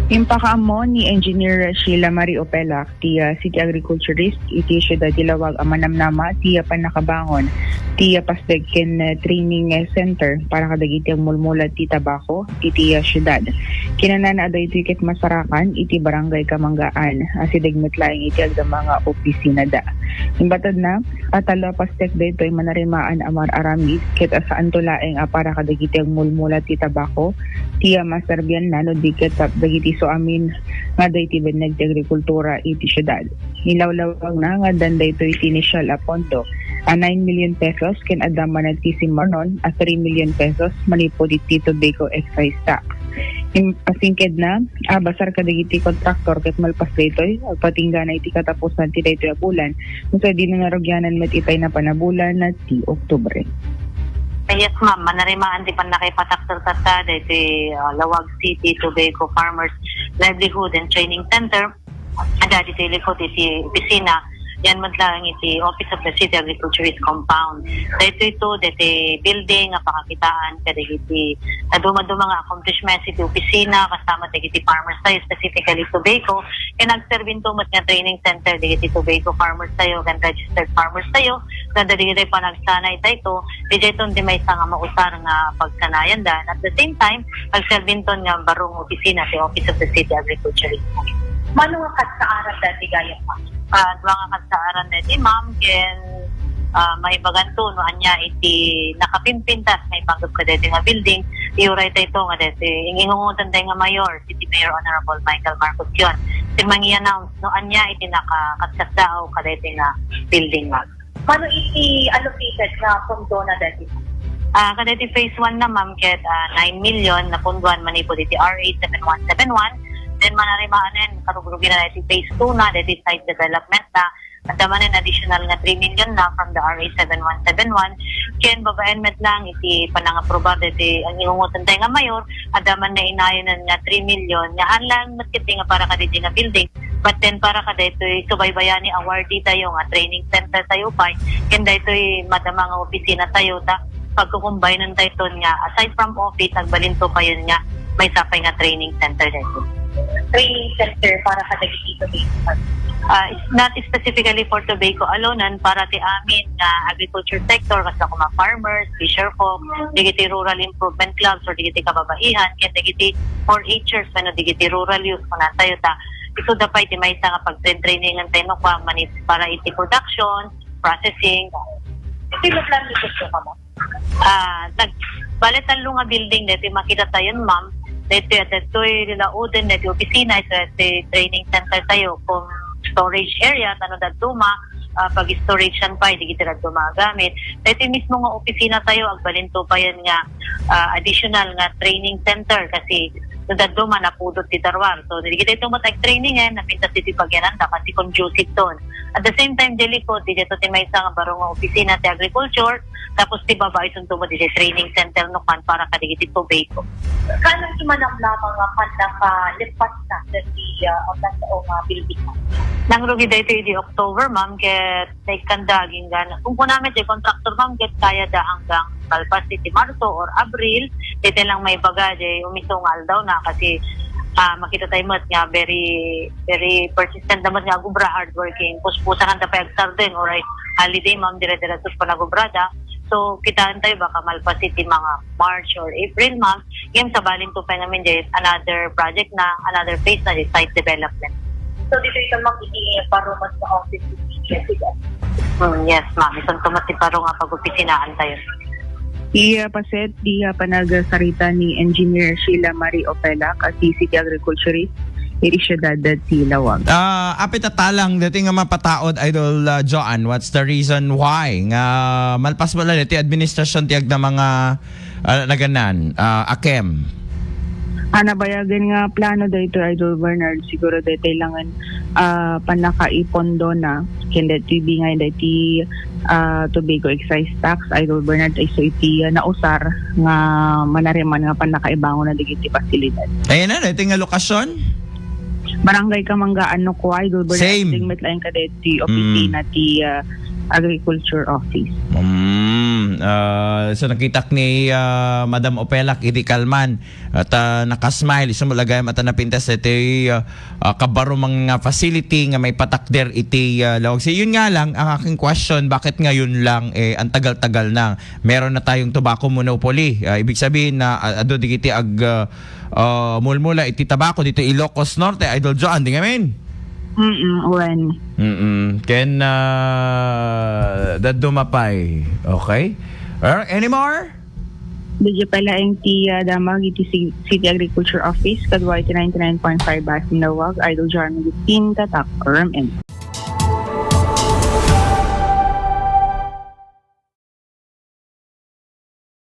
Impakaamo ni Engineer Sheila Marie Opela, ti City Agriculturist, iti Siyudad Ilawag amanamnama, ti panakabangon, ti Pastegken Training Center para kadagiti ang mulmulat ti tabako, iti siyudad. Kinanana aday iti ket masarakan, iti barangay Kamanggaan, asidegmet laing iti agda mga opisina da. Imbatad na, atala Pastek da ito'y manarimaan amar aramid, ket asaan to laing para kadagiti ang mulmulat ti tabako, ti masarbian na no di ket dagiti so amin nga dayti beneg ti agrikultura iti syudad. Nilawlawag na nga danday ito iti initial pondo 9 million pesos ken adaman at Marnon 3 million pesos manipo iti Tobago excise tax. Pasingked na basar kadagiti kontraktor ket malpas daytoy patingga na iti katapusan ti daytoy a bulan unsa di na narugyanan met itay na panabulan na ti Oktubre. Yes, ma'am. Manarimaan di pa nakipataktor tata dito Lawag City Tobago Farmers Livelihood and Training Center. Ada dito likod iti opisina. Yan lang iti Office of the City Agriculturist Compound. Dito building nga pakakitaan kada iti duma-duma nga accomplishments iti opisina kasama iti farmers tayo specifically Tobago kaya nagservin tumat nga training center iti Tobago farmers tayo kan registered farmers tayo na dali pa nagsanay tayo ito di may nga mausar nga pagsanayan da at the same time nagservin to nga barong opisina sa Office of the City Agriculturist. Mano nga katsaaran dati gaya pa? Dua nga katsaaran dati ma'am ken may baganto no anya iti nakapimpintas may panggap ka dati nga building iuray tayo nga dati ingingungutan tayo nga mayor City Mayor Honorable Michael Marcos yun si mangi-announce no anya iti nakakatsasao ka dati nga building ma'am. Mano iti allocated na pondo na dati? Kadati phase 1 na ma'am ket 9 million na punduan manipo iti RA 7171 then manarimanen karugrugi na iti phase 2 na iti site development na at naman additional nga 3 million na from the RA 7171 ken babaen met lang iti panangaprobar iti ang ingungutan tayo nga mayor at naman na inayonan nga 3 million nga anlan matkiti nga para kaditi nga building but then para kada ito'y subaybayani awardee tayo nga training center tayo pa ken daytoy madama nga opisina tayo ta pagkukumbayan tayo nga aside from office nagbalinto pa yun nga may sapay nga training center dito. Training center para kadagiti Tobago? It's not specifically for Tobago alone para ti amin nga agriculture sector kasi ako mga farmers, fisher folk, digiti rural improvement clubs or digiti kababaihan, kaya digiti 4-Hers, digiti rural youth kung tayo ta. Ito dapat iti may isa nga pag-training ng tayo kwa manis para iti production, processing. Ito yung plan dito ka mo? Balit ang lunga building dito makita tayo ma'am. Dito nilaudan na opisina ito training center tayo kung storage area tanong duma pag-storage yan pa hindi kita gumagamit dito mismo nga opisina tayo agbalinto pa yan nga additional nga training center kasi duma na pudot ti Tarwar so hindi kita ito matag-training napintas iti pagyananda kasi conducive doon at the same time deliko dito ti may isang barong nga opisina ti agriculture tapos ti babae suntumo di training center no kan para kadigiti Tobago. Kanang imanam lamang nga panaka-lipas na dati ang nga building mo? Nang rugi dito di October ma'am ket kandaging gana. Kung po namin di contractor ma'am ket kaya da hanggang kalpas ti Marso or Abril dito lang may baga di umisungal daw na kasi makita tayo mat nga very very persistent naman nga gubra hardworking puspusan ang tapay agsardeng or holiday ma'am dire-dire sus panagubrada. So, kitaan tayo baka malpas iti mga March or April month. Yung sa balin to pa namin dyan, another project na, another phase na dyan, site development. So, dito ito mag-iingat parumat sa office yes, ma'am. Isang tumati paro nga pag-opisinaan tayo. Iya paset, iya panagasarita ni Engineer Sheila Marie Opela, kasi City Agriculturist, iti Siyudad ti Lawag. Apit atalang dati nga mapataod Idol Joan, what's the reason why nga malpas wala dati administrasyon tiag na mga naganan AKEM? Nabayagan nga plano dito Idol Bernard siguro dito langan panakaipondo na kenda tibi nga dati Tobago excise tax Idol Bernard ay so iti nausar nga manariman nga panakaibangon na digiti pasilidad. Ayan na dati nga lokasyon? Barangay Kamanggaan no ko Idol Bernard Same. Tingmet lain ka deti opisina ti Agriculture Office. So nakitak ni Madam Opelak iti kalman at nakasmile isang mulagay mata napintas iti kabaro mga facility nga may patakder iti lawag. So yun nga lang ang aking question, bakit ngayon lang ang tagal-tagal na meron na tayong tobacco monopoly? Ibig sabihin na ado digiti mulmula iti tabako dito Ilocos Norte, Idol Joan, di ngamin? When? Ken dadumapay. Okay? Any more? Medyo pala ang ti damag iti City Agriculture Office kadwa iti 99.5 Basin Lawag, Idol Joan, Tatak, RMN.